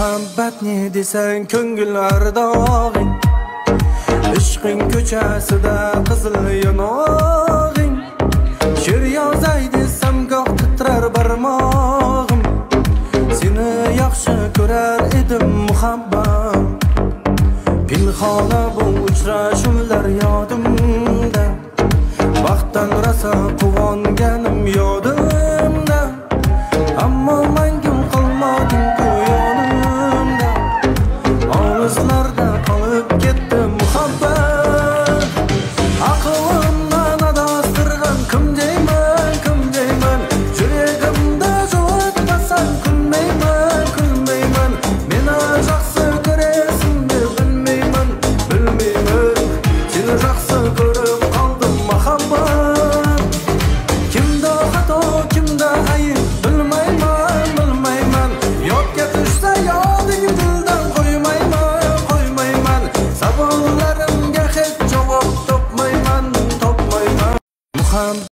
Muhabbatni desang ko'ngil ardog'ing, ishqing ko'chasida qizil yonog'ing. She'r yozay desam goh titrar barmog'im, seni yaxshi ko'rar edim muhabbat. Pinhona bu uchrashuvlar yodimda, baxtdan rosa quvonganim yodimda. Ammo mangum qolmading ku yonimda, olislarda qolib ketdi muhabbat. Aqlimdan adastirgan kim deyman, yuragimda jo'tmasan kulmayman. Meni yaxshi ko'rasan deb bilmayman, seni yaxshi ko'rib qoldim muhabbat. Kimda xato, kimda ayb bilmayman. Yodga tushsa yoding dildan qo'ymayman. Savollarimga hech javob topmayman.